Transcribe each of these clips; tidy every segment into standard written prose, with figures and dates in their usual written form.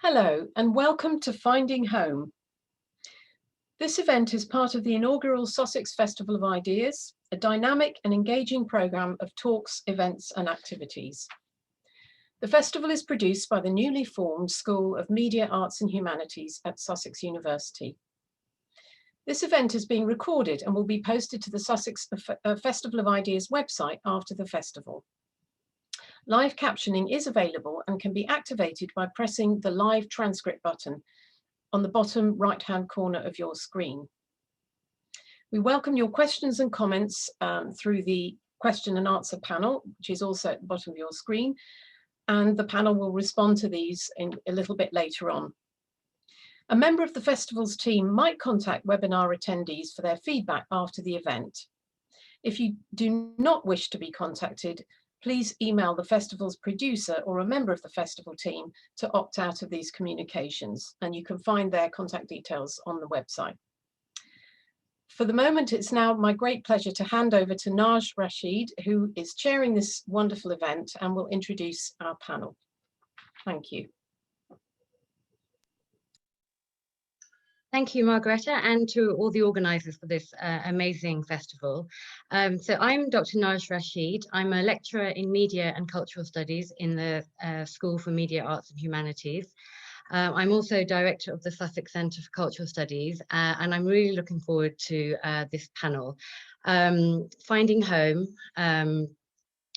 Hello and welcome to Finding Home. This event is part of the inaugural Sussex Festival of Ideas, a dynamic and engaging programme of talks, events and activities. The festival is produced by the newly formed School of Media, Arts and Humanities at Sussex University. This event is being recorded and will be posted to the Sussex Festival of Ideas website after the festival. Live captioning is available and can be activated by pressing the live transcript button on the bottom right-hand corner of your screen. We welcome your questions and comments through the question and answer panel, which is also at the bottom of your screen, and the panel will respond to these a little bit later on. A member of the festival's team might contact webinar attendees for their feedback after the event. If you do not wish to be contacted, please email the festival's producer or a member of the festival team to opt out of these communications, and you can find their contact details on the website. For the moment, it's now my great pleasure to hand over to Naj Rashid, who is chairing this wonderful event and will introduce our panel. Thank you. Thank you, Margaretta, and to all the organisers for this amazing festival. So I'm Dr. Naj Rashid. I'm a lecturer in Media and Cultural Studies in the School for Media, Arts and Humanities. I'm also Director of the Sussex Centre for Cultural Studies, and I'm really looking forward to this panel. Finding Home,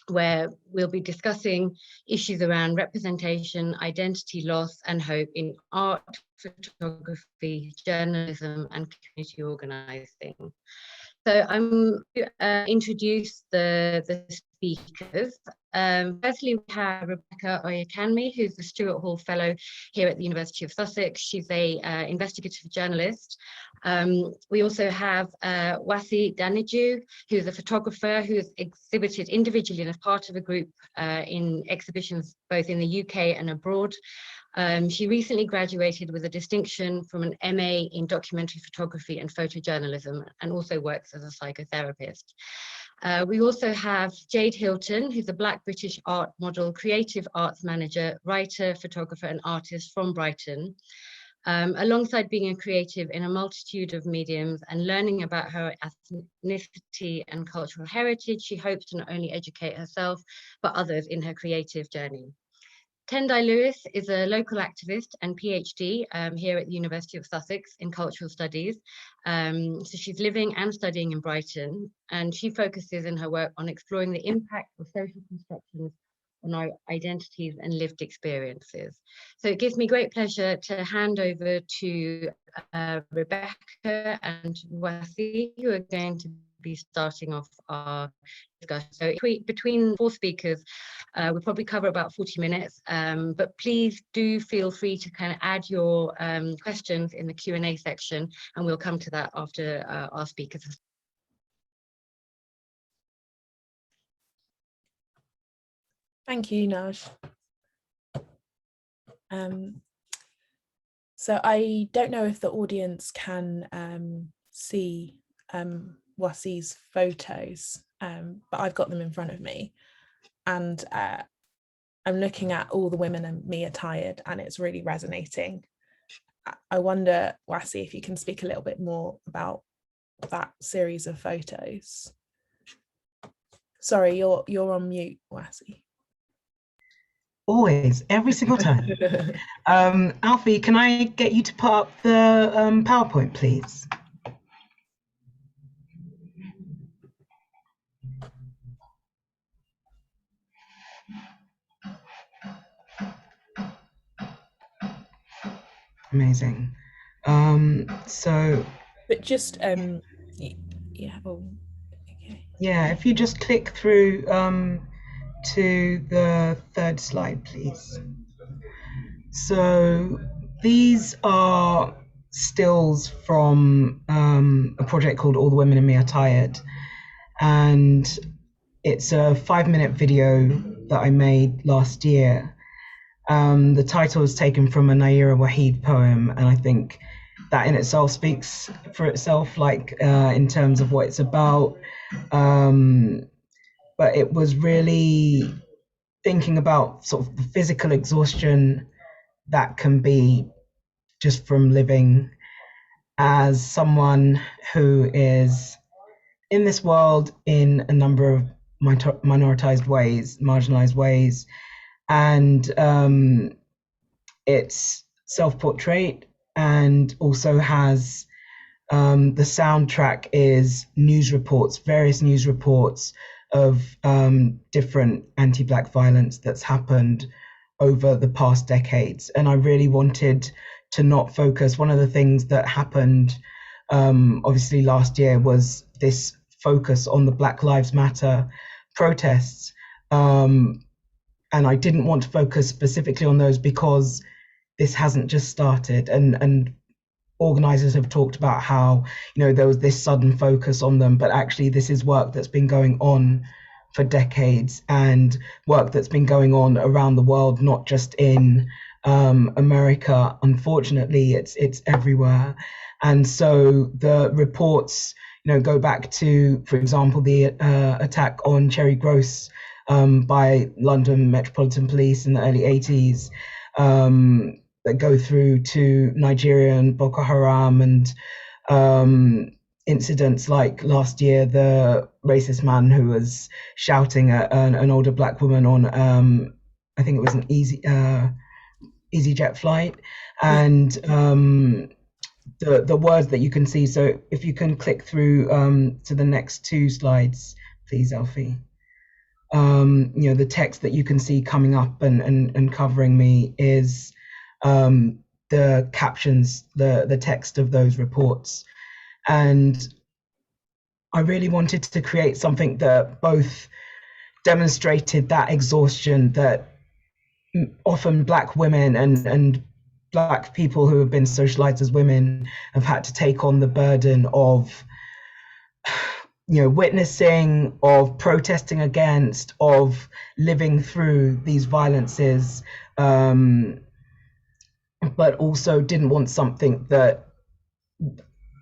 where we'll be discussing issues around representation, identity loss and hope in art, photography, journalism and community organising. So I'm going to introduce the speakers. Firstly, we have Omonira-Oyekanmi, who's the Stuart Hall Fellow here at the University of Sussex. She's an investigative journalist. We also have Wasi Daniju, who's a photographer who has exhibited individually and as part of a group in exhibitions both in the UK and abroad. She recently graduated with a distinction from an MA in documentary photography and photojournalism, and also works as a psychotherapist. We also have Jade Hylton, who's a Black British art model, creative arts manager, writer, photographer and artist from Brighton. Alongside being a creative in a multitude of mediums and learning about her ethnicity and cultural heritage, she hopes to not only educate herself, but others in her creative journey. Tendai Lewis is a local activist and PhD here at the University of Sussex in cultural studies. So she's living and studying in Brighton, and she focuses in her work on exploring the impact of social constructions on our identities and lived experiences. So it gives me great pleasure to hand over to Rebecca and Wasi, who are going to be starting off our discussion. So between four speakers, we'll probably cover about 40 minutes, but please do feel free to kind of add your questions in the Q&A section, and we'll come to that after our speakers. Thank you, Naj. So I don't know if the audience can see Wasi's photos, but I've got them in front of me, and I'm looking at all the women and me attired, and it's really resonating. I wonder, Wasi, if you can speak a little bit more about that series of photos. Sorry, you're on mute, Wasi. Always, every single time. Alfie, can I get you to put up the PowerPoint, please? Amazing. But just yeah. Oh, okay. Yeah, if you just click through to the third slide, please. So these are stills from a project called All the Women in Me Are Tired, and it's a 5-minute video that I made last year. The title is taken from a Naira Waheed poem, and I think that in itself speaks for itself, like in terms of what it's about. But it was really thinking about sort of the physical exhaustion that can be just from living as someone who is in this world in a number of minoritized ways, marginalized ways. And it's self-portrait, and also has the soundtrack is news reports, various news reports of different anti-Black violence that's happened over the past decades. And I really wanted to not focus. One of the things that happened obviously last year was this focus on the Black Lives Matter protests. And I didn't want to focus specifically on those because this hasn't just started, and organizers have talked about how, you know, there was this sudden focus on them, but actually this is work that's been going on for decades, and work that's been going on around the world, not just in America. Unfortunately, it's everywhere. And so the reports, you know, go back to, for example, the attack on Cherry Gross by London Metropolitan Police in the early 80s, that go through to Nigeria and Boko Haram, and incidents like last year, the racist man who was shouting at an older Black woman on, I think it was an EasyJet flight, and the words that you can see. So if you can click through to the next two slides, please, Elfie. You know, the text that you can see coming up and covering me is the captions, the text of those reports. And I really wanted to create something that both demonstrated that exhaustion that often Black women and Black people who have been socialized as women have had to take on the burden of, you know, witnessing, of protesting against, of living through these violences, but also didn't want something that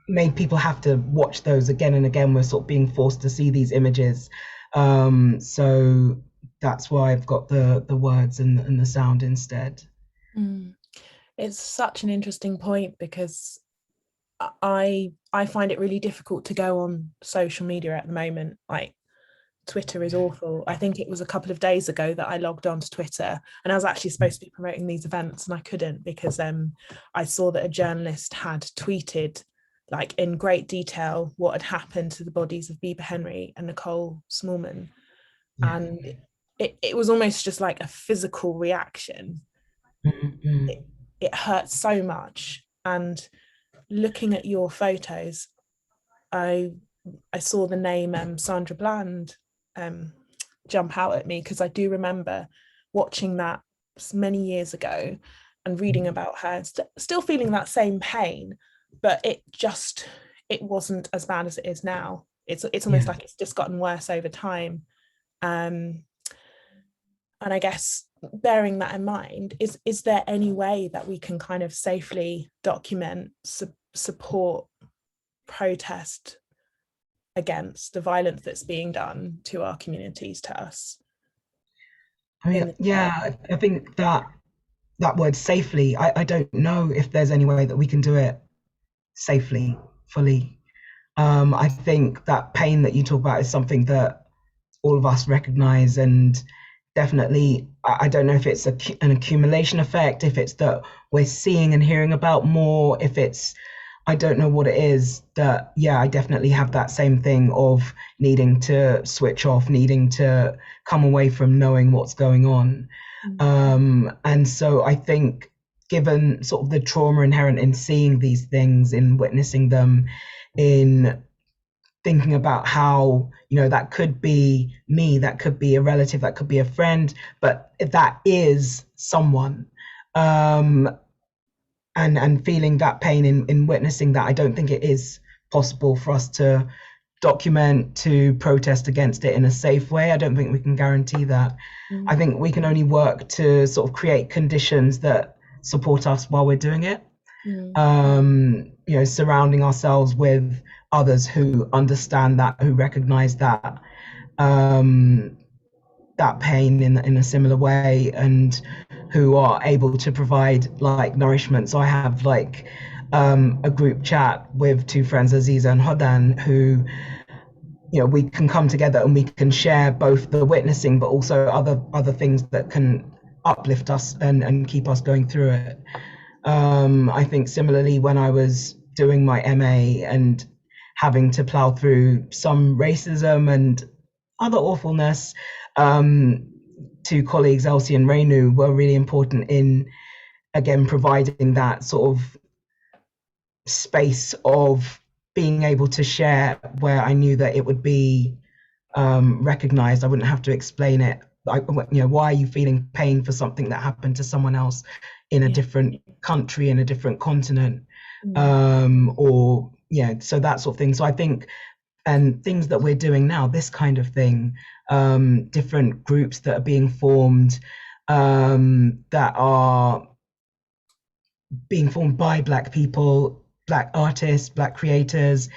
made people have to watch those again and again. We're sort of being forced to see these images. So that's why I've got the words and the sound instead. It's such an interesting point, because I find it really difficult to go on social media at the moment. Like, Twitter is awful. I think it was a couple of days ago that I logged on to Twitter, and I was actually supposed to be promoting these events, and I couldn't because I saw that a journalist had tweeted, like, in great detail what had happened to the bodies of Bieber Henry and Nicole Smallman. And it was almost just like a physical reaction. It hurt so much. And looking at your photos, I saw the name Sandra Bland jump out at me, because I do remember watching that many years ago and reading about her, still feeling that same pain, but it wasn't as bad as it is now. It's almost like it's just gotten worse over time. And I guess, bearing that in mind, is there any way that we can kind of safely document, support, protest against the violence that's being done to our communities, to us? I mean, I think that word safely, I don't know if there's any way that we can do it safely, fully. I think that pain that you talk about is something that all of us recognize, and definitely, I don't know if it's an accumulation effect, if it's that we're seeing and hearing about more, if it's, I don't know what it is, that, I definitely have that same thing of needing to switch off, needing to come away from knowing what's going on. And so I think, given sort of the trauma inherent in seeing these things, in witnessing them, in thinking about how, you know, that could be me, that could be a relative, that could be a friend, but that is someone. And feeling that pain in witnessing that, I don't think it is possible for us to document, to protest against it in a safe way. I don't think we can guarantee that. I think we can only work to sort of create conditions that support us while we're doing it. You know, surrounding ourselves with others who understand that, who recognize that that pain in a similar way, and who are able to provide like nourishment. So I have like a group chat with two friends, Aziza and Hodan, who, you know, we can come together and we can share both the witnessing but also other things that can uplift us and keep us going through it. I think similarly, when I was doing my MA and having to plow through some racism and other awfulness, two colleagues, Elsie and Reinu, were really important in, again, providing that sort of space of being able to share where I knew that it would be recognized. I wouldn't have to explain it. You know, why are you feeling pain for something that happened to someone else in a different country, in a different continent, or yeah, so that sort of thing. So I think, and things that we're doing now, this kind of thing, different groups that are being formed, that are being formed by Black people, Black artists, Black creators,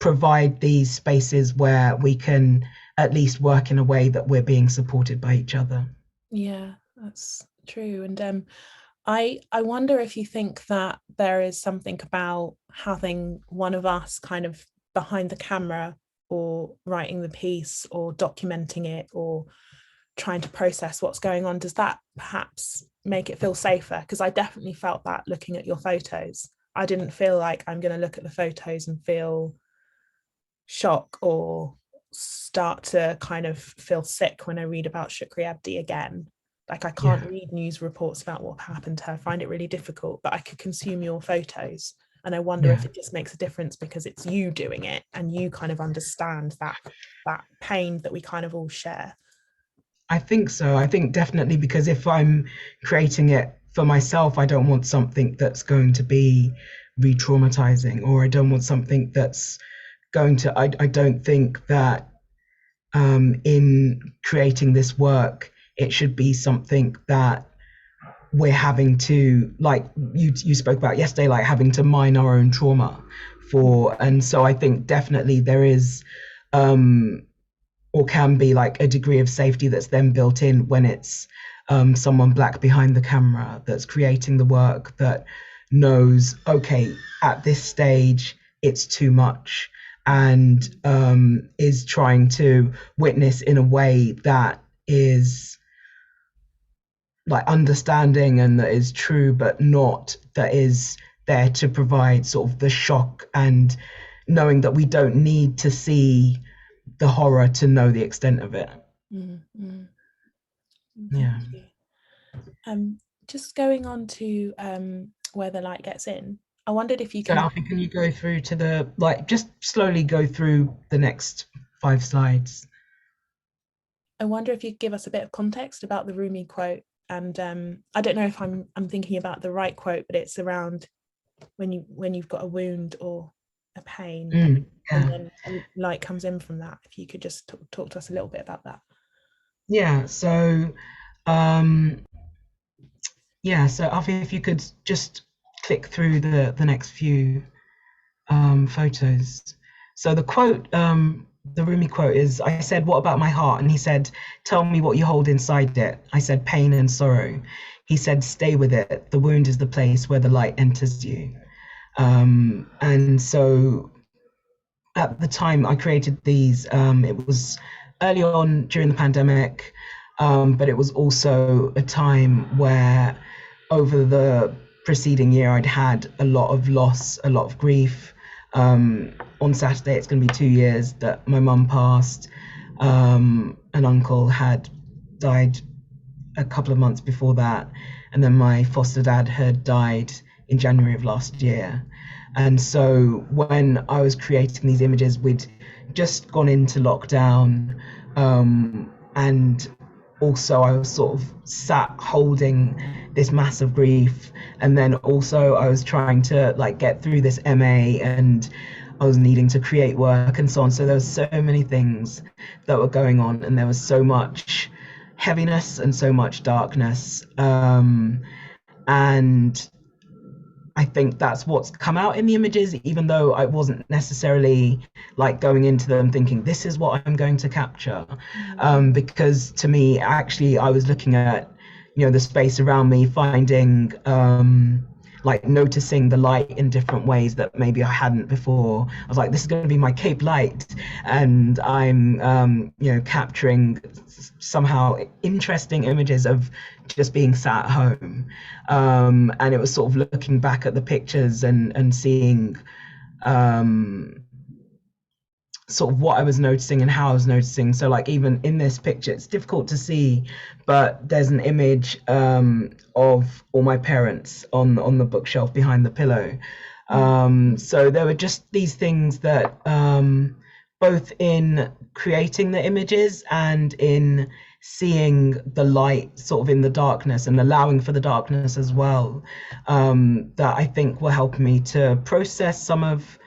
provide these spaces where we can at least work in a way that we're being supported by each other. Yeah, that's true. And I wonder if you think that there is something about having one of us kind of behind the camera, or writing the piece, or documenting it, or trying to process what's going on. Does that perhaps make it feel safer? Because I definitely felt that looking at your photos. I didn't feel like I'm going to look at the photos and feel shock or start to kind of feel sick when I read about Shukri Abdi again. Like, I can't read news reports about what happened to her. I find it really difficult, but I could consume your photos. And I wonder if it just makes a difference because it's you doing it and you kind of understand that pain that we kind of all share. I think so. I think definitely, because if I'm creating it for myself, I don't want something that's going to be re-traumatizing, or I don't want something that's going to, I don't think that in creating this work, it should be something that we're having to, like you spoke about yesterday, like having to mine our own trauma for. And so I think definitely there is, or can be, like a degree of safety that's then built in when it's someone Black behind the camera that's creating the work, that knows, okay, at this stage, it's too much, and is trying to witness in a way that is like understanding and that is true, but not that is there to provide sort of the shock, and knowing that we don't need to see the horror to know the extent of it. Mm-hmm. Yeah. Just going on to Where the Light Gets In, I wondered if you So can... Alfie, can you go through to the, like, just slowly go through the next 5 slides? I wonder if you could give us a bit of context about the Rumi quote. And I don't know if I'm thinking about the right quote, but it's around when you've got a wound or a pain, and then light comes in from that. If you could just talk to us a little bit about that. Yeah. So, so Alfie, if you could just click through the next few photos. So the quote, the Rumi quote is, I said, "What about my heart?" And he said, "Tell me what you hold inside it." I said, "Pain and sorrow." He said, "Stay with it. The wound is the place where the light enters you." And so at the time I created these, it was early on during the pandemic, but it was also a time where over the preceding year I'd had a lot of loss, a lot of grief. On Saturday, it's going to be 2 years that my mum passed. An uncle had died a couple of months before that. And then my foster dad had died in January of last year. And so when I was creating these images, we'd just gone into lockdown. And also I was sort of sat holding this massive grief, and then also I was trying to like get through this MA, and I was needing to create work and so on. So there was so many things that were going on, and there was so much heaviness and so much darkness, and I think that's what's come out in the images, even though I wasn't necessarily like going into them thinking this is what I'm going to capture. Because to me, actually, I was looking at, the space around me, finding like noticing the light in different ways that maybe I hadn't before. I was like, this is going to be my Cape light, and I'm capturing somehow interesting images of just being sat at home. And it was sort of looking back at the pictures and seeing sort of what I was noticing and how I was noticing. So like even in this picture, it's difficult to see, but there's an image of all my parents on the bookshelf behind the pillow. So there were just these things that both in creating the images and in seeing the light sort of in the darkness and allowing for the darkness as well, that I think will help me to process some of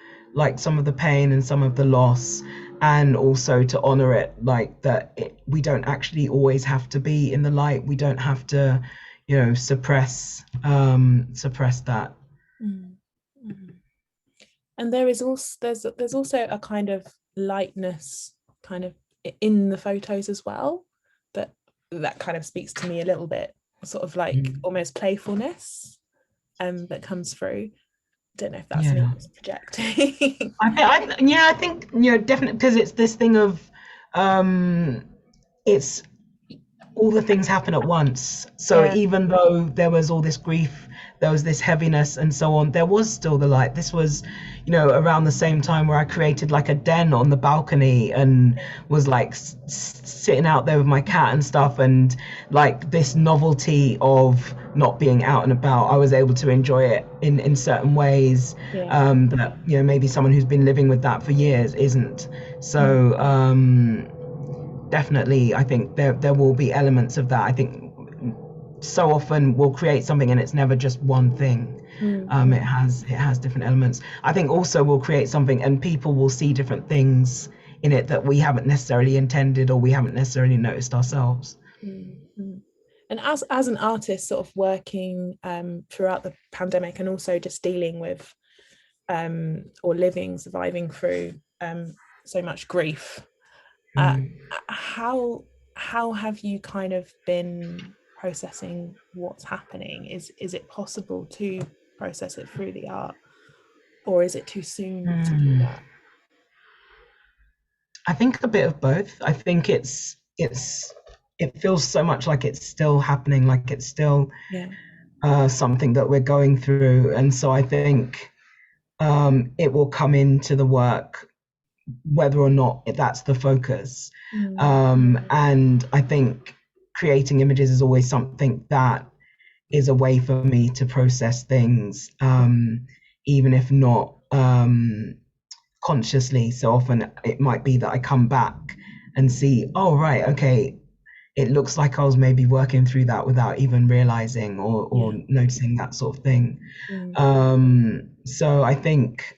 the pain and some of the loss, and also to honor it, like that we don't actually always have to be in the light. We don't have to, suppress that. And there's also a kind of lightness kind of in the photos as well, that kind of speaks to me a little bit, sort of like almost playfulness that comes through. Don't know if that's me projecting. I think definitely, because it's this thing of it's all the things happen at once. So even though there was all this grief, there was this heaviness and so on, there was still the light. This was, around the same time where I created like a den on the balcony and was like sitting out there with my cat and stuff, and like this novelty of not being out and about, I was able to enjoy it in certain ways that maybe someone who's been living with that for years isn't. So definitely I think there will be elements of that. I think so often we'll create something and it's never just one thing. It has different elements. I think also we'll create something and people will see different things in it that we haven't necessarily intended or we haven't necessarily noticed ourselves. And as an artist sort of working throughout the pandemic and also just dealing with or surviving through so much grief, how have you kind of been processing what's happening? Is it possible to process it through the art, or is it too soon to do that? I think a bit of both. I think it feels so much like it's still happening, like it's still something that we're going through, and so I think it will come into the work whether or not that's the focus. And I think creating images is always something that is a way for me to process things, even if not consciously. So often it might be that I come back and see, oh right, okay, it looks like I was maybe working through that without even realizing or noticing that sort of thing. So I think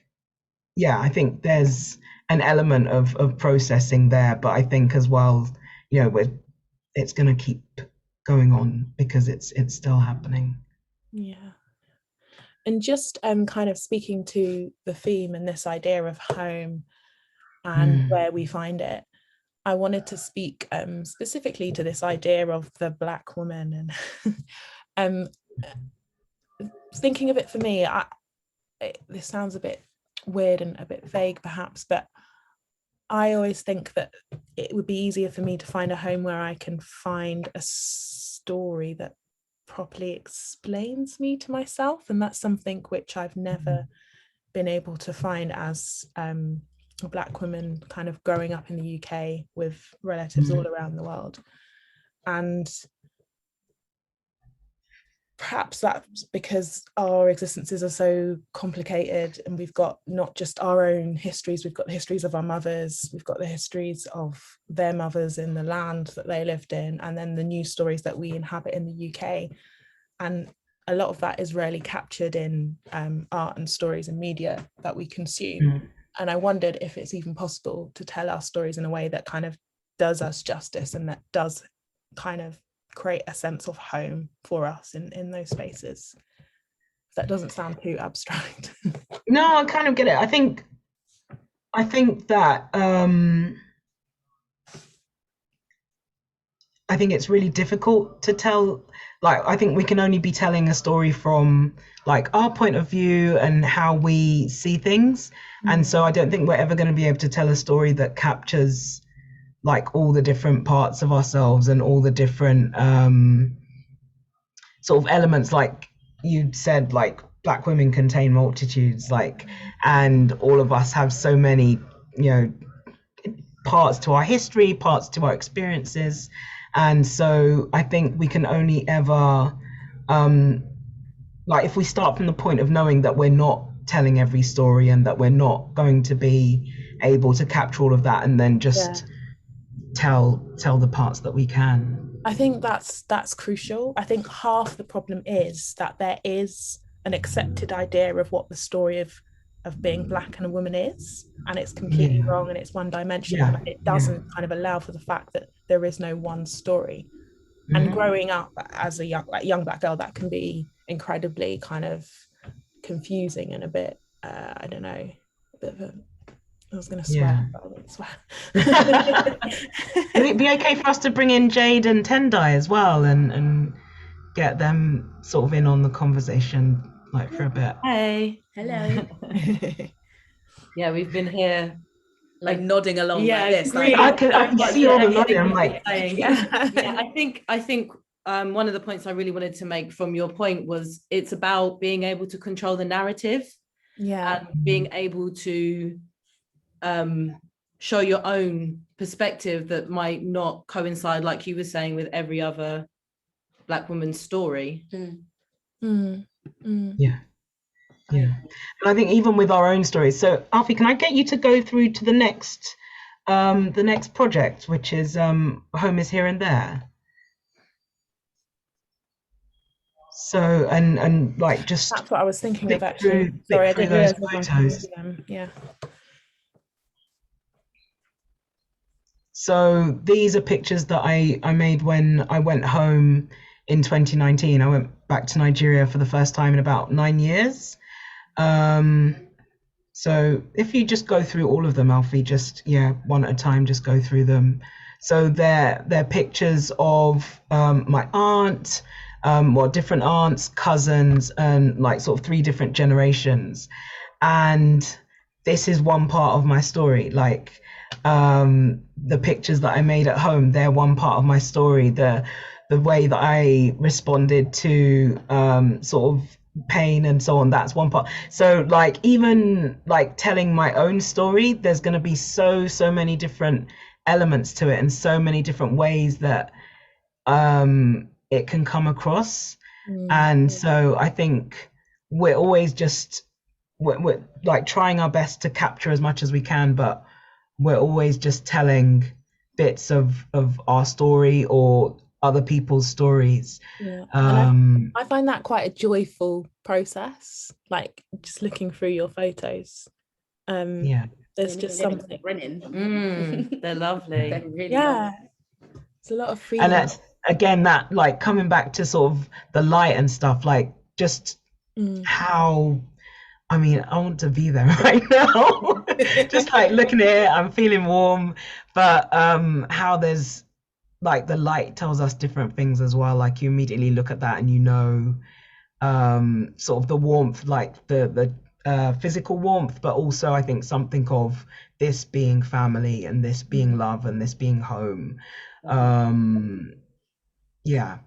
there's an element of processing there, but I think as well, it's going to keep going on because it's still happening. And just kind of speaking to the theme and this idea of home and where we find it, I wanted to speak specifically to this idea of the Black woman, and thinking of it for me, this sounds a bit weird and a bit vague perhaps, but I always think that it would be easier for me to find a home where I can find a story that properly explains me to myself, and that's something which I've never been able to find as a Black woman kind of growing up in the UK with relatives all around the world. And perhaps that's because our existences are so complicated, and we've got not just our own histories, we've got the histories of our mothers, we've got the histories of their mothers in the land that they lived in, and then the news stories that we inhabit in the UK. And a lot of that is rarely captured in art and stories and media that we consume. And I wondered if it's even possible to tell our stories in a way that kind of does us justice and that does kind of create a sense of home for us in those spaces. If that doesn't sound too abstract. No, I kind of get it. I think that I think it's really difficult to tell. Like, I think we can only be telling a story from like our point of view and how we see things. And so I don't think we're ever going to be able to tell a story that captures like all the different parts of ourselves and all the different sort of elements. Like you said, like Black women contain multitudes, like, and all of us have so many, you know, parts to our history, parts to our experiences. And so I think we can only ever, like if we start from the point of knowing that we're not telling every story and that we're not going to be able to capture all of that, and then just tell the parts that we can. I think that's crucial. I think half the problem is that there is an accepted idea of what the story of being Black and a woman is, and it's completely wrong and it's one-dimensional. And it doesn't kind of allow for the fact that there is no one story. And growing up as a young Black girl, that can be incredibly kind of confusing and a bit, I don't know, a bit of a, I was going to swear, but I wouldn't swear. Would it be okay for us to bring in Jade and Tendai as well and get them sort of in on the conversation like for a bit? Hey. Hello. Yeah, we've been here Like nodding along yeah, like this. really, Like, I can see all the nodding. I'm like, yeah, I think one of the points I really wanted to make from your point was it's about being able to control the narrative, and being able to show your own perspective that might not coincide, like you were saying, with every other Black woman's story. Yeah. And I think even with our own stories. So Alfie, can I get you to go through to the next project, which is Home is Here and There? So and like just that's what I was thinking of actually. Sorry, I didn't those realize photos. Yeah. So these are pictures that I made when I went home in 2019. I went back to Nigeria for the first time in about 9 years. So if you just go through all of them, Alfie, just one at a time, just go through them. So they're pictures of my aunt, different aunts, cousins, and like sort of 3 different generations. And this is one part of my story. Like the pictures that I made at home, they're one part of my story. The way that I responded to sort of pain and so on, that's one part. So like even like telling my own story, there's going to be so many different elements to it and so many different ways that it can come across. And so I think we're always just we're like trying our best to capture as much as we can, but we're always just telling bits of our story or other people's stories. And I find that quite a joyful process, like just looking through your photos. There's just something. They're lovely. They're really lovely. It's a lot of freedom. And that's again that like coming back to sort of the light and stuff, like just how, I mean, I want to be there right now. Just like looking at it, I'm feeling warm, but how there's like the light tells us different things as well. Like you immediately look at that and you know sort of the warmth, like the physical warmth, but also I think something of this being family and this being love and this being home. Yeah.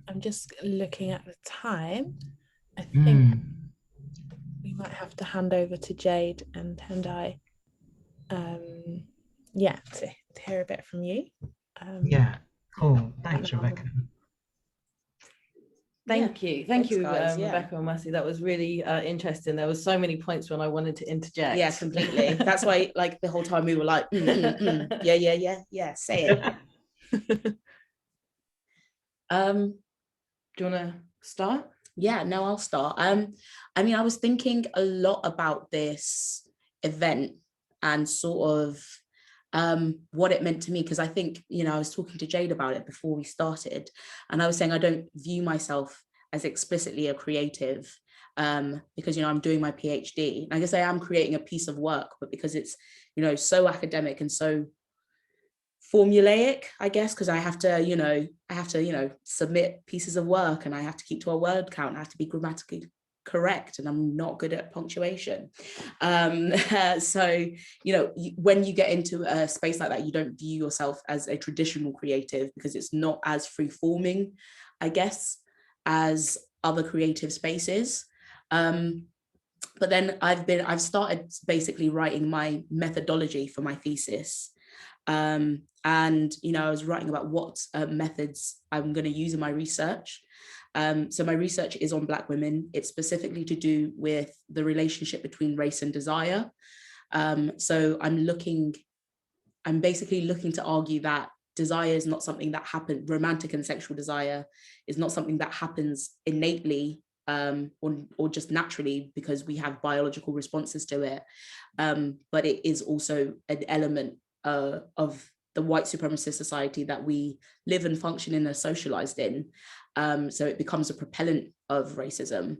I'm just looking at the time. I think we might have to hand over to Jade and Tendai. To hear a bit from you. Cool. Thanks, Rebecca. Thank you, guys, Rebecca and Wasi. That was really interesting. There was so many points when I wanted to interject. Yeah, completely. That's why, like, the whole time we were like, yeah, say it. Do you want to start? Yeah, no, I'll start. I mean, I was thinking a lot about this event and sort of what it meant to me, because I think, you know, I was talking to Jade about it before we started, and I was saying I don't view myself as explicitly a creative, because, you know, I'm doing my PhD. I guess I am creating a piece of work, but because it's, you know, so academic and so formulaic, I guess, because I have to, you know, submit pieces of work, and I have to keep to a word count. I have to be grammatically correct, and I'm not good at punctuation. So, you know, when you get into a space like that, you don't view yourself as a traditional creative, because it's not as free forming, I guess, as other creative spaces. But then I've started basically writing my methodology for my thesis. And, you know, I was writing about what methods I'm going to use in my research. So my research is on Black women. It's specifically to do with the relationship between race and desire. So I'm basically looking to argue that desire is not something that happens, romantic and sexual desire is not something that happens innately, or just naturally because we have biological responses to it. But it is also an element of the white supremacist society that we live and function in and are socialized in. So it becomes a propellant of racism.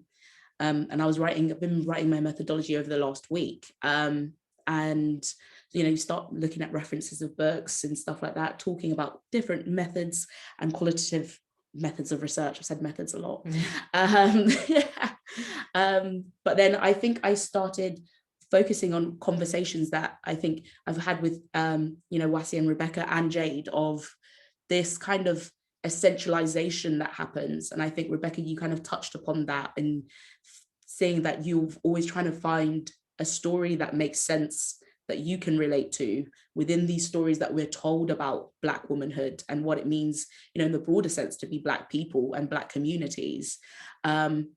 And I've been writing my methodology over the last week. And, you know, you start looking at references of books and stuff like that, talking about different methods and qualitative methods of research. I've said methods a lot. But then I think I started focusing on conversations that I think I've had with, you know, Wasi and Rebecca and Jade, of this kind of essentialization that happens. And I think, Rebecca, you kind of touched upon that, and saying that you're always trying to find a story that makes sense, that you can relate to within these stories that we're told about Black womanhood and what it means, you know, in the broader sense to be Black people and Black communities. And,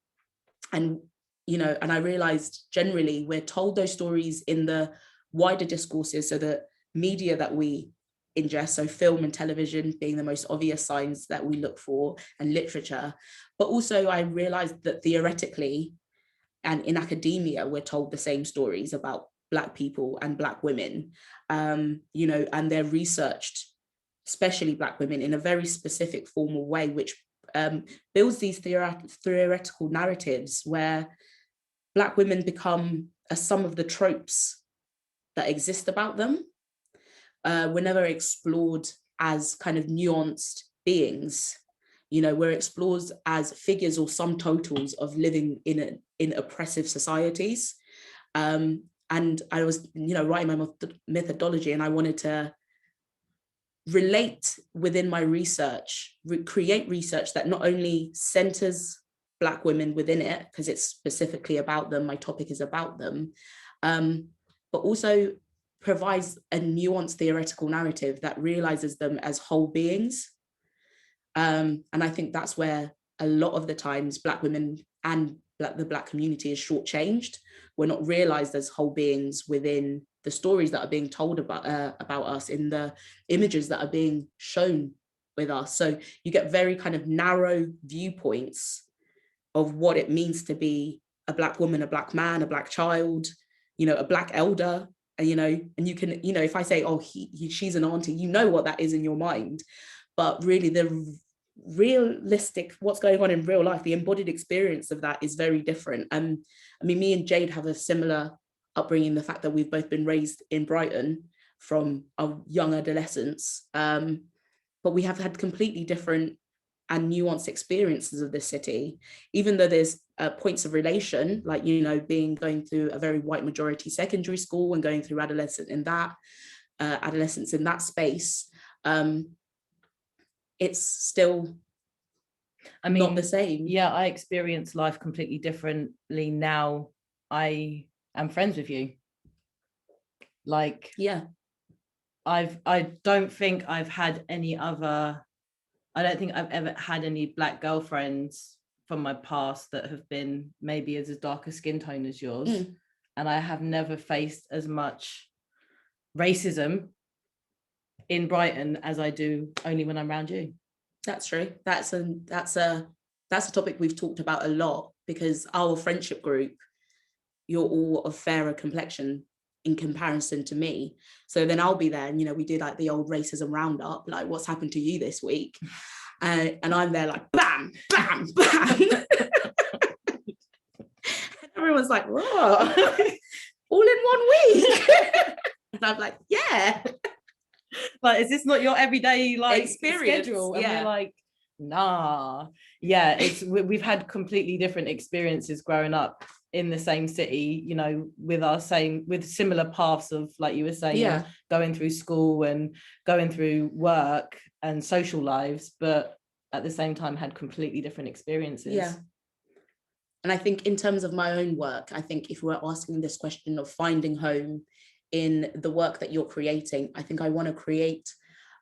you know, and I realized generally we're told those stories in the wider discourses, so the media that we ingest, so film and television being the most obvious signs that we look for, and literature. But also I realized that theoretically and in academia, we're told the same stories about Black people and Black women, you know, and they're researched, especially Black women, in a very specific formal way, which builds these theoretical narratives where Black women become a sum of the tropes that exist about them. We're never explored as kind of nuanced beings. You know, we're explored as figures or sum totals of living in oppressive societies. And I was, you know, writing my methodology, and I wanted to relate within my research, create research that not only centers Black women within it, because it's specifically about them, my topic is about them, but also provides a nuanced theoretical narrative that realizes them as whole beings. And I think that's where a lot of the times Black women and the Black community is shortchanged. We're not realized as whole beings within the stories that are being told about us, in the images that are being shown with us. So you get very kind of narrow viewpoints of what it means to be a Black woman, a Black man, a Black child, you know, a Black elder, and, you know, and you can, you know, if I say, oh, she's an auntie, you know what that is in your mind. But really the realistic, what's going on in real life, the embodied experience of that is very different. I mean, me and Jade have a similar upbringing, the fact that we've both been raised in Brighton from our young adolescence, but we have had completely different and nuanced experiences of this city, even though there's points of relation, like, you know, going through a very white majority secondary school and going through adolescence in that space. It's still, I mean, not the same. Yeah, I experience life completely differently now. I am friends with you. Like, yeah, I don't think I've ever had any Black girlfriends from my past that have been maybe as a darker skin tone as yours. And I have never faced as much racism in Brighton as I do only when I'm around you. That's true. That's a topic we've talked about a lot, because our friendship group, you're all of fairer complexion in comparison to me. So then I'll be there and, you know, we do like the old racism roundup, like what's happened to you this week? And I'm there like, bam, bam, bam. Everyone's like, whoa, all in 1 week. And I'm like, yeah. Like, is this not your everyday like experience? Schedule? And we're like, nah. Yeah, we've had completely different experiences growing up in the same city, you know, with similar paths of, like you were saying, going through school and going through work and social lives, but at the same time had completely different experiences. Yeah. And I think in terms of my own work, I think if we're asking this question of finding home in the work that you're creating, I think I want to create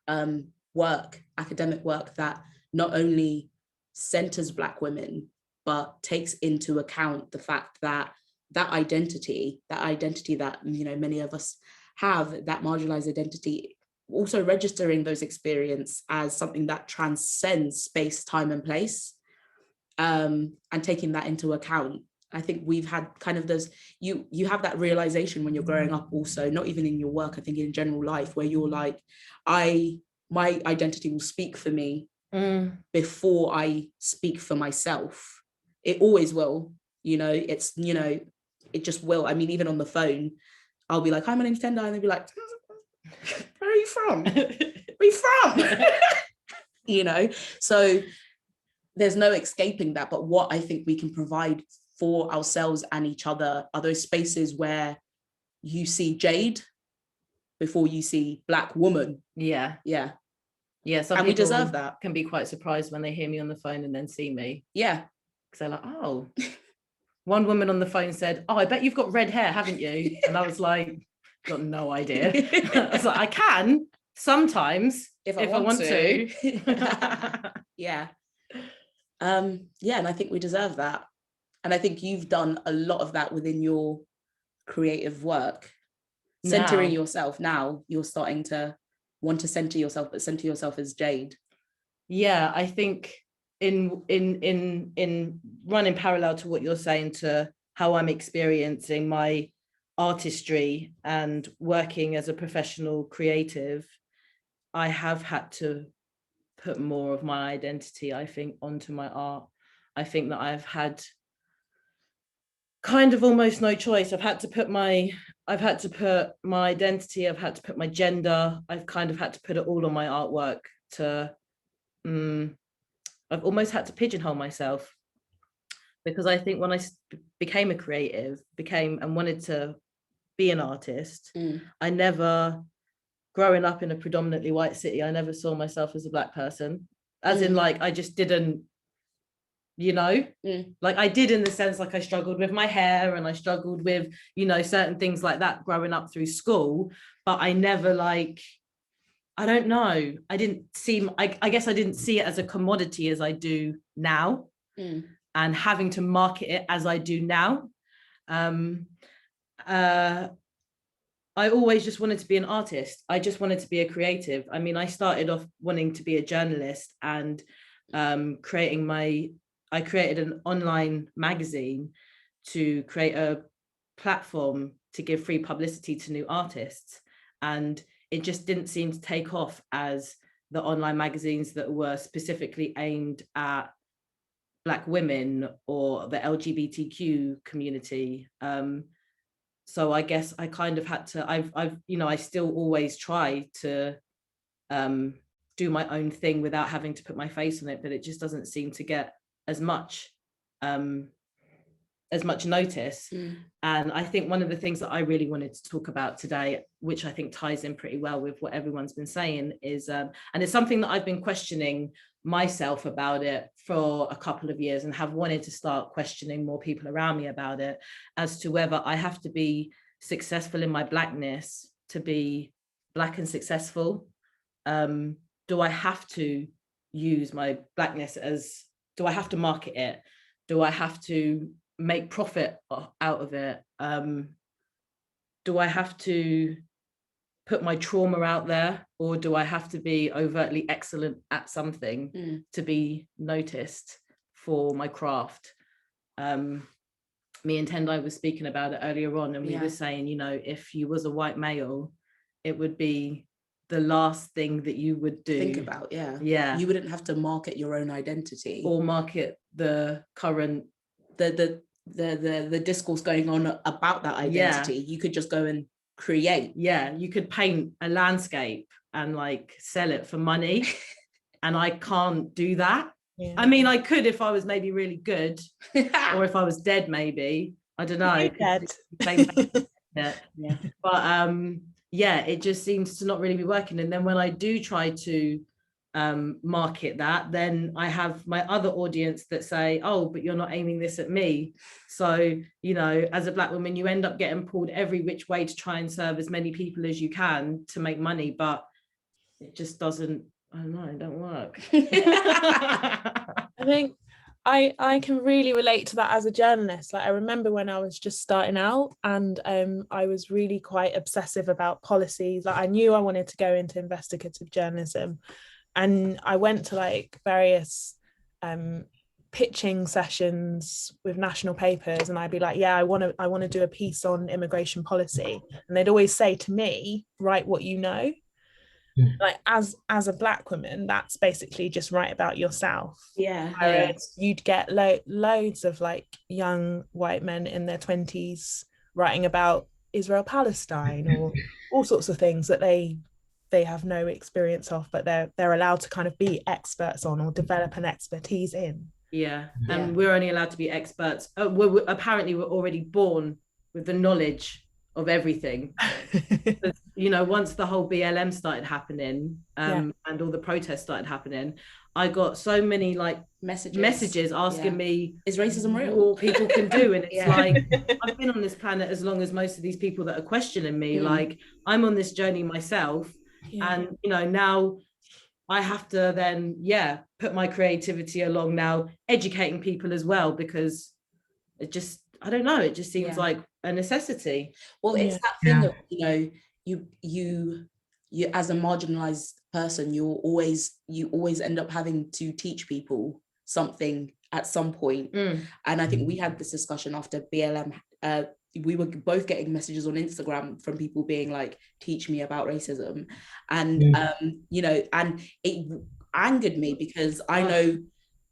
academic work that not only centers Black women, but takes into account the fact that that identity that, you know, many of us have, that marginalized identity, also registering those experiences as something that transcends space, time, and place, and taking that into account. I think we've had kind of those, you have that realization when you're growing up also, not even in your work, I think in general life, where you're like, my identity will speak for me before I speak for myself. It always will, you know, it's, you know, it just will. I mean, even on the phone, I'll be like, hi, my name's Tendai, and they'll be like, where are you from? Where are you from? You know, so there's no escaping that. But what I think we can provide for ourselves and each other are those spaces where you see Jade before you see Black woman. Yeah. Yeah. Yeah. Some and people we deserve that. Can be quite surprised when they hear me on the phone and then see me. Yeah. Because they're like, oh. One woman on the phone said, oh, I bet you've got red hair, haven't you? And I was like, got no idea. I was like, I can sometimes if I want to. Yeah. Yeah, and I think we deserve that. And I think you've done a lot of that within your creative work. Centering yourself now, you're starting to want to center yourself, but center yourself as Jade. Yeah, I think in running parallel to what you're saying, to how I'm experiencing my artistry and working as a professional creative, I have had to put more of my identity, I think, onto my art. I think that I've had kind of almost no choice. I've had to put my identity, I've had to put my gender, I've kind of had to put it all on my artwork. I've almost had to pigeonhole myself, because I think when I became a creative, and wanted to be an artist, I never, growing up in a predominantly white city, I never saw myself as a Black person, as in like, I just didn't, you know, like I did in the sense, like I struggled with my hair and I struggled with, you know, certain things like that growing up through school, but I never like, I don't know, I didn't see, I guess I didn't see it as a commodity as I do now, and having to market it as I do now. I always just wanted to be an artist. I just wanted to be a creative. I mean, I started off wanting to be a journalist and I created an online magazine to create a platform to give free publicity to new artists. And it just didn't seem to take off as the online magazines that were specifically aimed at Black women or the LGBTQ community. So I guess I kind of had to, I still always try to do my own thing without having to put my face on it, but it just doesn't seem to get as much notice. And I think one of the things that I really wanted to talk about today, which I think ties in pretty well with what everyone's been saying, is, and it's something that I've been questioning myself about it for a couple of years, and have wanted to start questioning more people around me about it, as to whether I have to be successful in my Blackness to be Black and successful. Do I have to use my Blackness as, do I have to market it? Do I have to make profit out of it? Do I have to put my trauma out there, or do I have to be overtly excellent at something to be noticed for my craft? me and Tendai was speaking about it earlier on, and we were saying, you know, if you was a white male, it would be the last thing that you would do. Think about, you wouldn't have to market your own identity or market the current the discourse going on about that identity. You could just go and create. You could paint a landscape and like sell it for money. And I can't do that. I mean, I could if I was maybe really good, or if I was dead, maybe. I don't know. But it just seems to not really be working. And then when I do try to market that, then I have my other audience that say, oh, but you're not aiming this at me. So, you know, as a Black woman, you end up getting pulled every which way to try and serve as many people as you can to make money, but it just doesn't, I don't know, it don't work. I think I can really relate to that as a journalist. Like, I remember when I was just starting out, and I was really quite obsessive about policies. Like, I knew I wanted to go into investigative journalism, and I went to like various pitching sessions with national papers, and I'd be like, I want to do a piece on immigration policy, and they'd always say to me, write what you know. Like, as a Black woman, that's basically just write about yourself. Whereas you'd get loads of like young white men in their 20s writing about Israel Palestine or all sorts of things that they have no experience of, but they're allowed to kind of be experts on or develop an expertise in. And we're only allowed to be experts. Apparently we're already born with the knowledge of everything. You know, once the whole BLM started happening, and all the protests started happening, I got so many like messages asking me, is racism real? What people can do. And it's like, I've been on this planet as long as most of these people that are questioning me. Like, I'm on this journey myself, and you know, now I have to then put my creativity along now, educating people as well, because it just, I don't know, it just seems like a necessity. Well, it's that thing of, you know, you as a marginalized person, you always end up having to teach people something at some point. And I think we had this discussion after BLM. We were both getting messages on Instagram from people being like, teach me about racism. And you know, and it angered me because I know,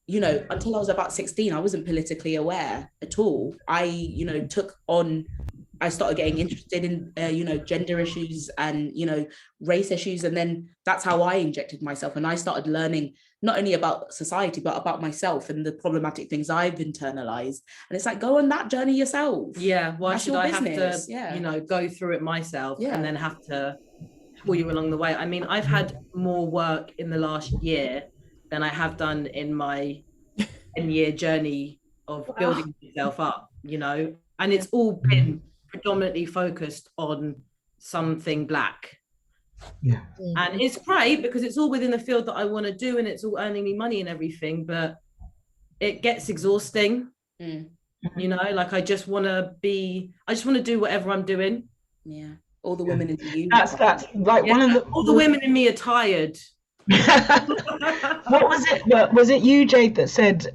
you know, until I was about 16, I wasn't politically aware at all. I started getting interested in, you know, gender issues and, you know, race issues. And then that's how I injected myself. And I started learning not only about society, but about myself and the problematic things I've internalized. And it's like, go on that journey yourself. Why should I have to, you know, go through it myself and then have to pull you along the way? I mean, I've had more work in the last year than I have done in my 10-year journey of building myself up, you know, and it's all been predominantly focused on something Black. And it's great because it's all within the field that I want to do, and it's all earning me money and everything, but it gets exhausting. You know, like I just want to do whatever I'm doing. All the women in the union. That's like one of the all the women in me are tired. What was it? Was it you, Jade, that said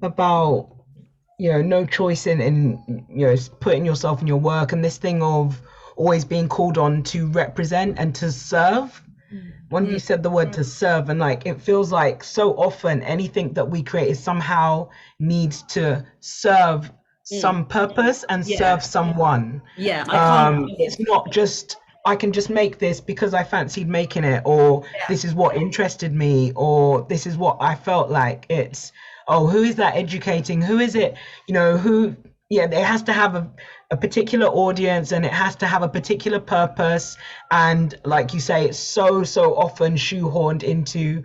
about, you know, no choice in you know, putting yourself in your work, and this thing of always being called on to represent and to serve? When you said the word to serve, and like it feels like so often anything that we create is somehow needs to serve some purpose and serve someone. It's not just I can just make this because I fancied making it, or this is what interested me, or this is what I felt like. It's, oh, who is that educating? Who is it? You know, who, it has to have a particular audience, and it has to have a particular purpose. And like you say, it's so often shoehorned into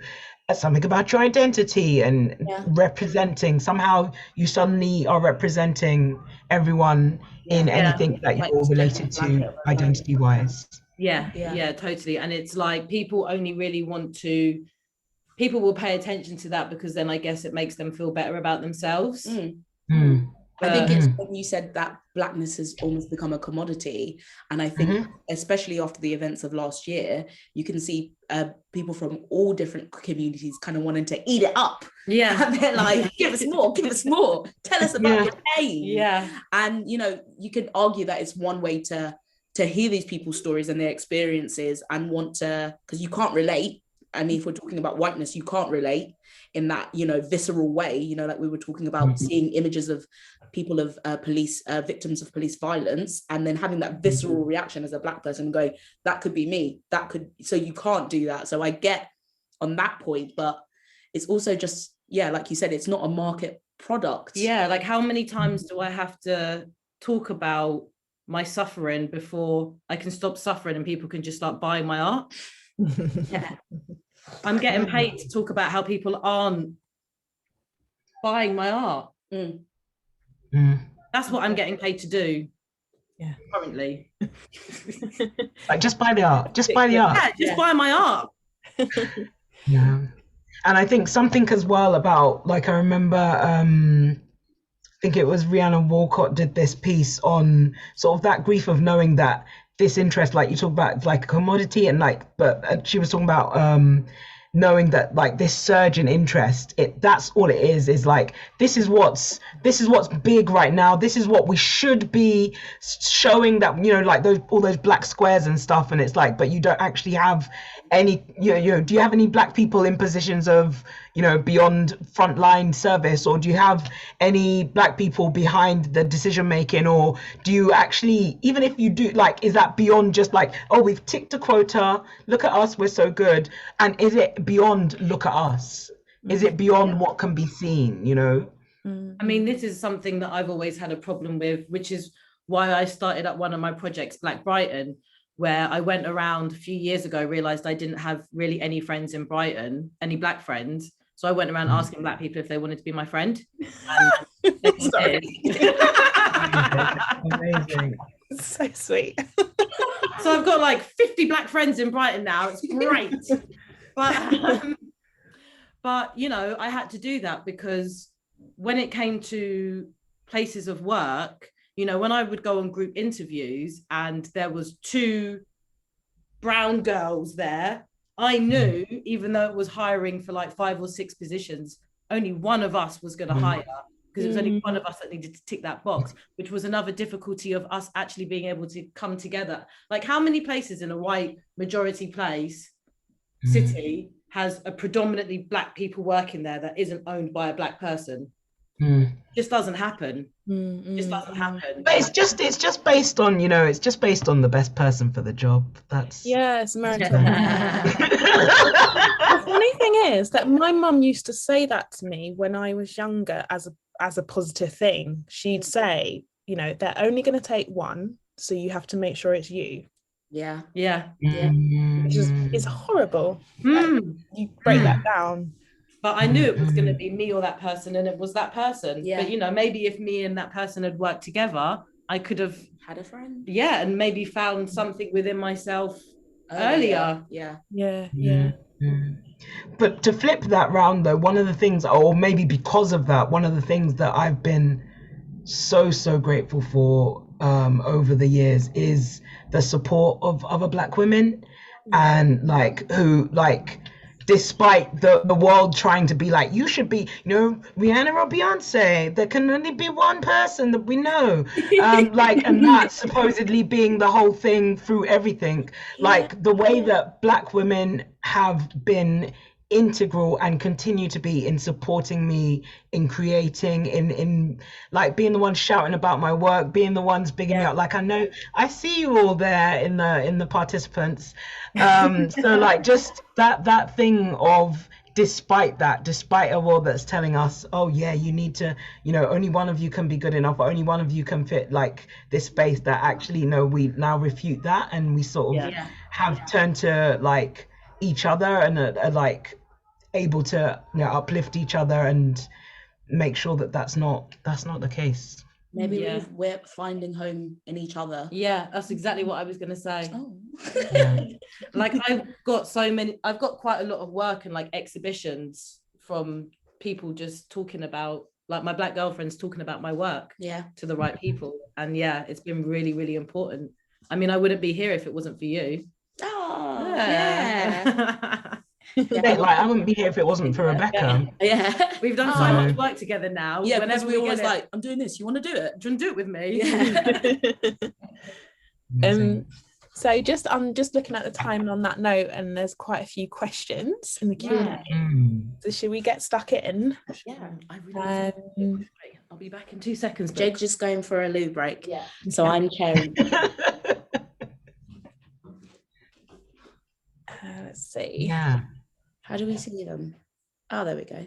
something about your identity and representing. Somehow you suddenly are representing everyone in anything that you're related to identity wise. Totally. And it's like people only really people will pay attention to that because then I guess it makes them feel better about themselves. I think it's when you said that blackness has almost become a commodity. And I think, especially after the events of last year, you can see people from all different communities kind of wanting to eat it up. Yeah. And they're like, give us more, tell us about your pain. Yeah. And, you know, you could argue that it's one way to hear these people's stories and their experiences and want to, because you can't relate. I mean, if we're talking about whiteness, you can't relate in that, you know, visceral way, you know, like we were talking about seeing images of people of victims of police violence, and then having that visceral reaction as a Black person going, that could be me, so you can't do that. So I get on that point, but it's also just, yeah, like you said, it's not a market product. Yeah, like how many times do I have to talk about my suffering before I can stop suffering and people can just start buying my art? Yeah. I'm getting paid to talk about how people aren't buying my art. That's what I'm getting paid to do. Yeah, currently. Like, just buy the art. Just buy the art. Yeah, just buy my art. Yeah. And I think something as well about, like, I remember, I think it was Rhiannon Walcott did this piece on sort of that grief of knowing that this interest, like you talk about, like a commodity, and like, but she was talking about knowing that like this surge in interest, that's all it is like, this is what's big right now, this is what we should be showing, that, you know, like all those black squares and stuff, and it's like, but you don't actually have any, you know, do you have any Black people in positions of, you know, beyond frontline service, or do you have any Black people behind the decision making, or do you actually, even if you do, like, is that beyond just like, oh, we've ticked a quota, look at us, we're so good, and is it beyond look at us? Is it beyond what can be seen, you know? I mean, this is something that I've always had a problem with, which is why I started up one of my projects, Black Brighton, where I went around a few years ago, realized I didn't have really any friends in Brighton, any Black friends. So I went around asking Black people if they wanted to be my friend. Sorry. Amazing. So sweet. So I've got like 50 Black friends in Brighton now. It's great. But, you know, I had to do that because when it came to places of work, you know, when I would go on group interviews and there was 2 brown girls there, I knew, even though it was hiring for like 5 or 6 positions, only one of us was going to hire, because it was only one of us that needed to tick that box, which was another difficulty of us actually being able to come together. Like, how many places in a white majority place city has a predominantly Black people working there that isn't owned by a Black person? Just doesn't happen. Just doesn't happen. But it's just based on, you know, it's just based on the best person for the job. That's it's meritocracy. The funny thing is that my mum used to say that to me when I was younger as a positive thing. She'd say, you know, they're only going to take one, so you have to make sure it's you. Yeah. Which is horrible. Like, you break that down. But I knew it was going to be me or that person, and it was that person. Yeah. But, you know, maybe if me and that person had worked together, I could have had a friend. Yeah, and maybe found something within myself earlier. Yeah. But to flip that round though, one of the things, or maybe because of that, one of the things that I've been so grateful for over the years is the support of other Black women, and like, who, like, despite the world trying to be like, you should be, you know, Rihanna or Beyonce, there can only be one person that we know, like, and that supposedly being the whole thing through everything, like the way that Black women have been integral and continue to be in supporting me in creating, in like being the ones shouting about my work, being the ones bigging me up, like, I know I see you all there in the participants, so like, just that thing of, despite a world that's telling us, oh yeah, you need to, you know, only one of you can be good enough, or only one of you can fit like this space, that actually, no, we now refute that, and we sort of have turned to like each other, and are like able to, you know, uplift each other and make sure that that's not the case. Maybe we're finding home in each other. Yeah, that's exactly what I was going to say. Oh. Like, I've got quite a lot of work and like exhibitions from people just talking about like my Black girlfriends talking about my work to the right people. And yeah, it's been really, really important. I mean, I wouldn't be here if it wasn't for you. Oh, yeah. Like I wouldn't be here if it wasn't for Rebecca. Yeah. We've done so much work together now. Yeah, because we always like, I'm doing this, you want to do it? Do you want to do it with me? Yeah. So I'm just looking at the time on that note, and there's quite a few questions in the Q&A. So should we get stuck in? Yeah, I really I'll be back in 2 seconds. Jade's just going for a loo break. Yeah. So I'm chairing. Let's see. Yeah. How do we see them? Oh, there we go.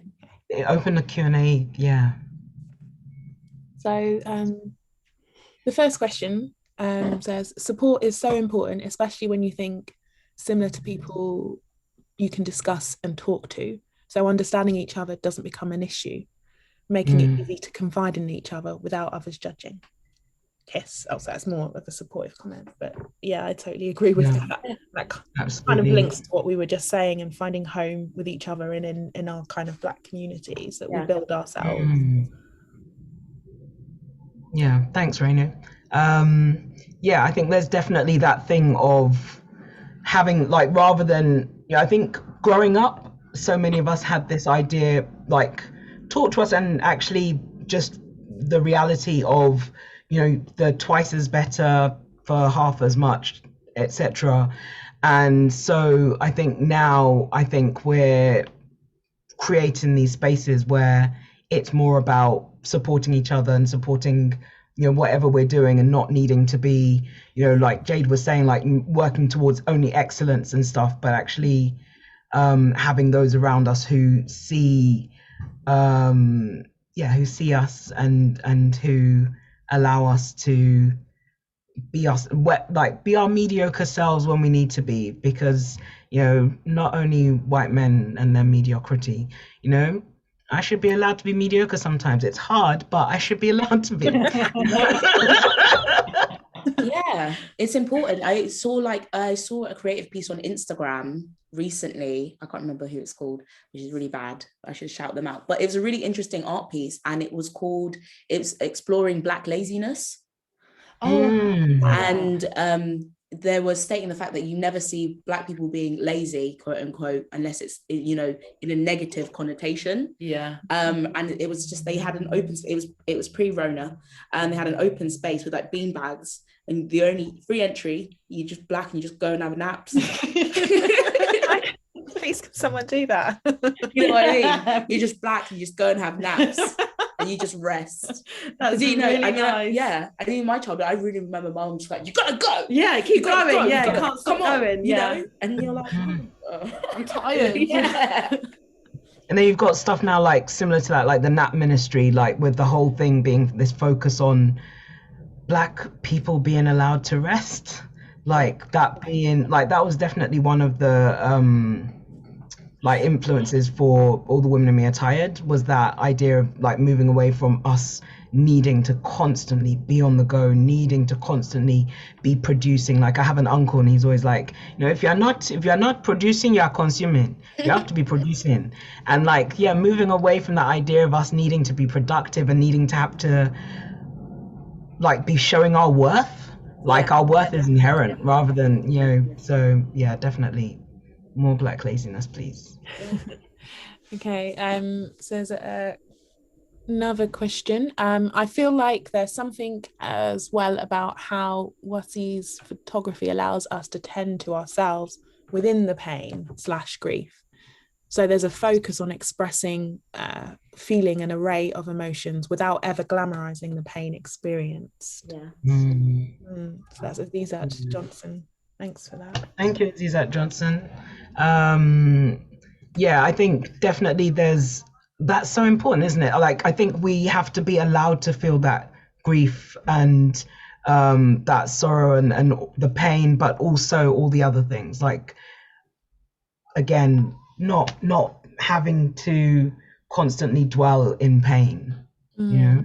Open the Q&A. Yeah. So the first question says, support is so important, especially when you think similar to people you can discuss and talk to. So understanding each other doesn't become an issue, making it easy to confide in each other without others judging. Yes, also that's more of a supportive comment, but yeah, I totally agree with that. That kind of links to what we were just saying, and finding home with each other and in our kind of Black communities that we build ourselves. Yeah, thanks, Rainu. Yeah, I think there's definitely that thing of having, like, rather than, I think growing up, so many of us had this idea, like, taught to us, and actually just the reality of, the twice as better for half as much, etc. And so I think now, we're creating these spaces where it's more about supporting each other and supporting, whatever we're doing, and not needing to be, like Jade was saying, like working towards only excellence and stuff, but actually having those around us who see, who see us and who allow us to be us, like be our mediocre selves when we need to be, because not only white men and their mediocrity, I should be allowed to be mediocre sometimes. It's hard, but I should be allowed to be. Yeah, it's important. I saw a creative piece on Instagram recently. I can't remember who it's called, which is really bad. I should shout them out. But it was a really interesting art piece, and it was exploring Black laziness. And there was stating the fact that you never see Black people being lazy, quote unquote, unless it's in a negative connotation. And it was just, they had an open, it was pre-Rona, and they had an open space with like bean bags, and the only free entry, you just Black and you just go and have naps. Please, can someone do that? You know what I mean? You're just Black and you just go and have naps. And you just rest. That's really nice. I mean, my childhood, I really remember mom just like, you gotta go. Yeah, keep going. Go. Yeah, you can't stop going. You know? And you're like, I'm tired. And then you've got stuff now like similar to that, like the nap ministry, like with the whole thing being this focus on Black people being allowed to rest. Like that being, like that was definitely one of the like influences for All the Women in Me Are Tired, was that idea of like moving away from us needing to constantly be on the go, needing to constantly be producing. Like I have an uncle and he's always like, if you're not producing, you're consuming. You have to be producing. And like, moving away from that idea of us needing to be productive and needing to have to like be showing our worth. Like our worth is inherent rather than, so yeah, definitely more Black laziness, please. Okay, so there's another question. I feel like there's something as well about how Wasi's photography allows us to tend to ourselves within the pain / grief. So there's a focus on expressing, feeling an array of emotions without ever glamorizing the pain experienced. So that's Azizat Johnson. Thanks for that. Thank you, Azizat Johnson. I think definitely that's so important, isn't it? Like, I think we have to be allowed to feel that grief and that sorrow and the pain, but also all the other things. Like, again, not having to constantly dwell in pain. Yeah.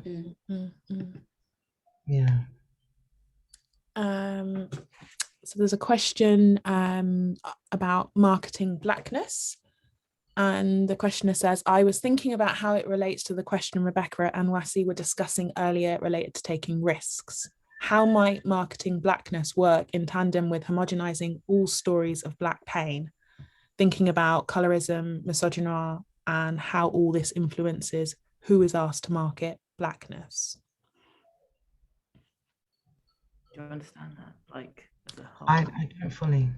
So there's a question about marketing Blackness. And the questioner says, I was thinking about how it relates to the question Rebecca and Wasi were discussing earlier related to taking risks. How might marketing Blackness work in tandem with homogenizing all stories of Black pain? Thinking about colorism, misogyny, and how all this influences who is asked to market Blackness. Do you understand that? Like, as a whole? I don't fully.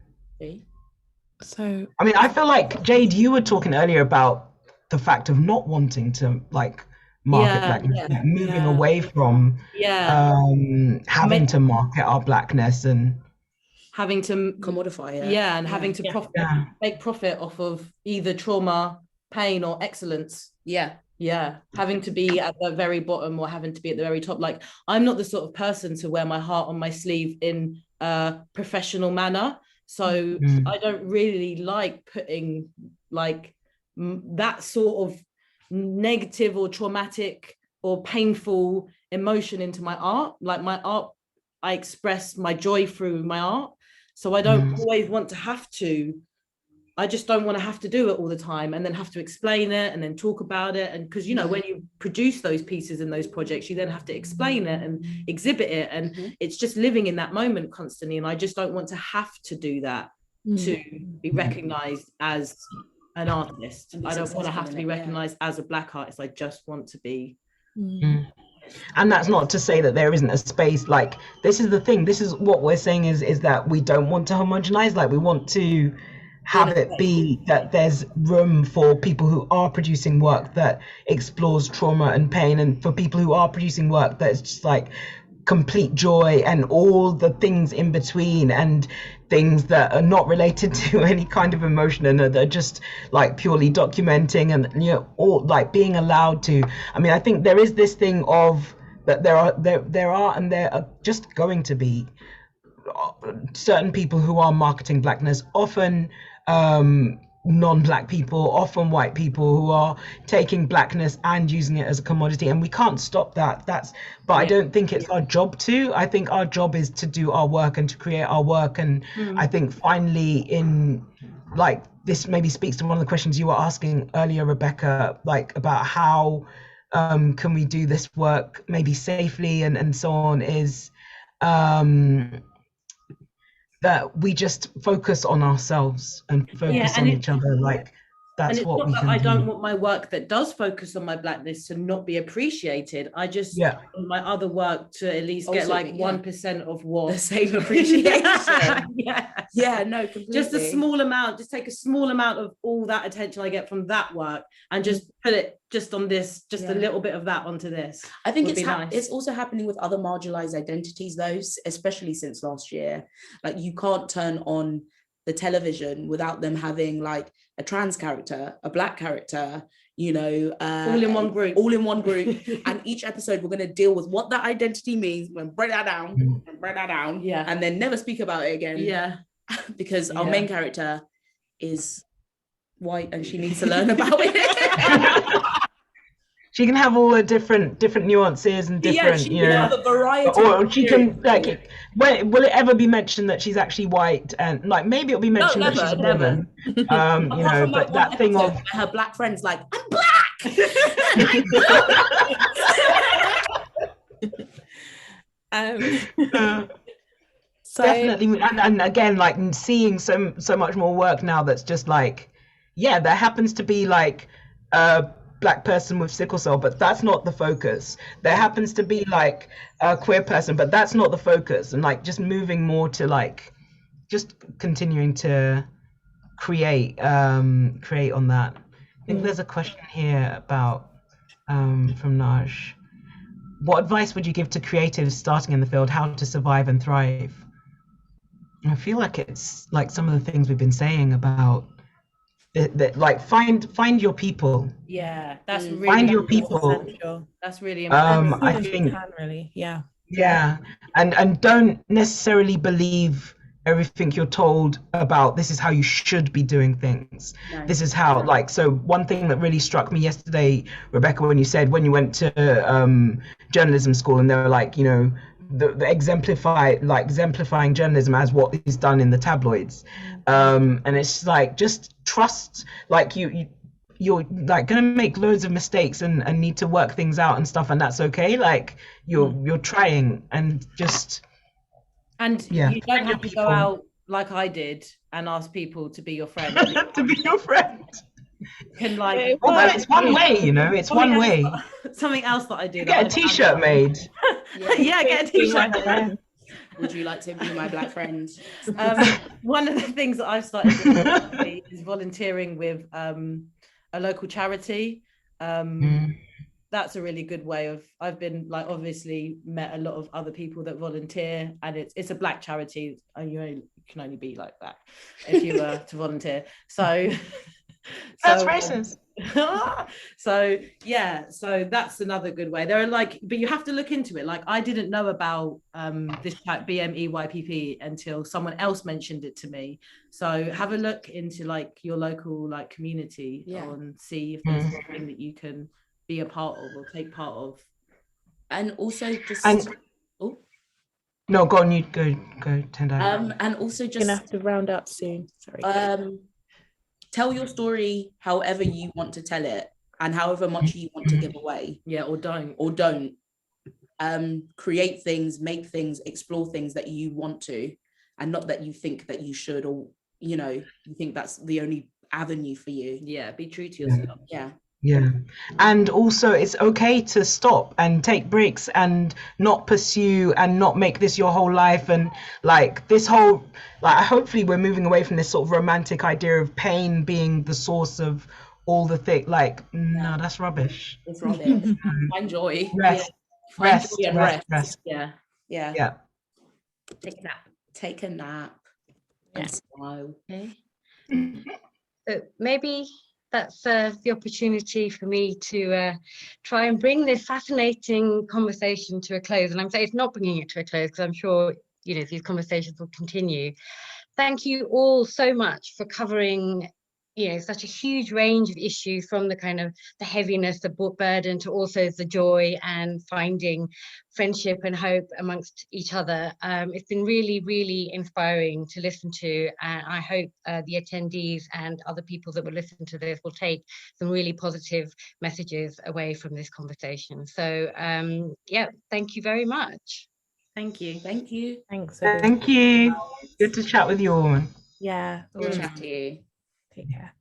So, I mean, I feel like, Jade, you were talking earlier about the fact of not wanting to like market Blackness, like, moving away from having to market our Blackness and having to commodify it. And having to make profit off of either trauma, pain, or excellence. Having to be at the very bottom or having to be at the very top. Like, I'm not the sort of person to wear my heart on my sleeve in a professional manner. So I don't really like putting like that sort of negative or traumatic or painful emotion into my art. Like, my art, I express my joy through my art. So I don't always want to have to. I just don't want to have to do it all the time and then have to explain it and then talk about it. And because, you know, when you produce those pieces and those projects, you then have to explain it and exhibit it. And it's just living in that moment constantly. And I just don't want to have to do that to be recognized as an artist. I don't want to have to be recognized as a Black artist. I just want to be. And that's not to say that there isn't a space. Like, this is the thing. This is what we're saying is that we don't want to homogenize. Like, we want to have it be that there's room for people who are producing work that explores trauma and pain, and for people who are producing work that's just like complete joy and all the things in between, and things that are not related to any kind of emotion and they're just like purely documenting, and, you know, all like being allowed to. I mean, I think there is this thing of that there are just going to be certain people who are marketing Blackness, often non-Black people, often white people, who are taking Blackness and using it as a commodity, and we can't stop that. But I don't think it's our job to. I think our job is to do our work and to create our work. And I think finally, in like, this maybe speaks to one of the questions you were asking earlier, Rebecca, like about how can we do this work maybe safely and so on, is that we just focus on ourselves and focus on each other. Like, that's what we can do. I don't want my work that does focus on my Blackness to not be appreciated. I just want my other work to at least get like 1% of what the same appreciation. No, completely. Just a small amount. Just take a small amount of all that attention I get from that work and just put it just on this, just a little bit of that onto this. I think it's also happening with other marginalized identities though, especially since last year. Like, you can't turn on the television without them having like a trans character, a Black character, you know, all in one group. And each episode we're going to deal with what that identity means, and break that down, and then never speak about it again. Because our main character is white and she needs to learn about it. She can have all the different nuances and different, she can have a variety. Or she can, like, will it ever be mentioned that she's actually white? And like, maybe it'll be mentioned that she's a woman. You know, but that thing of her Black friends, like, I'm Black. So definitely, and again, like, seeing so much more work now that's just like, there happens to be like Black person with sickle cell, but that's not the focus. There happens to be like a queer person, but that's not the focus. And like, just moving more to like, just continuing to create on that. I think there's a question here about from Naj. What advice would you give to creatives starting in the field, how to survive and thrive? And I feel like it's like some of the things we've been saying about that, like, find your people. Yeah, that's really find your people. Essential. That's really important. I think really, and don't necessarily believe everything you're told about this is how you should be doing things. Nice. This is how, like, so one thing that really struck me yesterday, Rebecca, when you said when you went to journalism school and they were like, you know, the exemplifying journalism as what is done in the tabloids, and it's like, just trust, like, you you're like gonna make loads of mistakes and need to work things out and stuff, and that's okay. Like you're trying, and just you don't have to go out like I did and ask people to be your friend. To be your friend. Can like it's one way, you know, it's one way. Something else that I do. Get a t-shirt made. Yeah, get a t-shirt. Would you like to be my black friend? One of the things that I've started doing is volunteering with a local charity. That's a really good way of, I've been like, obviously met a lot of other people that volunteer, and it's a black charity, and you can only be like that if you were to volunteer. So that's racist. So yeah, so that's another good way. There are like, but you have to look into it. Like I didn't know about this type BMEYPP until someone else mentioned it to me. So have a look into like your local like community and see if there's something that you can be a part of or take part of. And also just no, go on, you go Tendai. And also just gonna have to round up soon. Sorry. Tell your story however you want to tell it and however much you want to give away. Yeah, or don't. Create things, make things, explore things that you want to, and not that you think that you should, or you know, you think that's the only avenue for you. Yeah, be true to yourself. Yeah, and also it's okay to stop and take breaks and not pursue and not make this your whole life, and like this whole, like hopefully we're moving away from this sort of romantic idea of pain being the source of all the thing. Like no, that's rubbish. It's rubbish. Find joy. Rest. Yeah. Take a nap and smile. Okay. So maybe that's the opportunity for me to try and bring this fascinating conversation to a close. And I'm saying it's not bringing it to a close because I'm sure, you know, these conversations will continue. Thank you all so much for covering, you know, such a huge range of issues, from the kind of the heaviness, the burden, to also the joy and finding friendship and hope amongst each other. It's been really, really inspiring to listen to, and I hope the attendees and other people that will listen to this will take some really positive messages away from this conversation. So yeah, thank you very much. Thank you. Thank you. Thanks. Thank you. Good to chat with you all. Yeah. Good chat to you. Take care.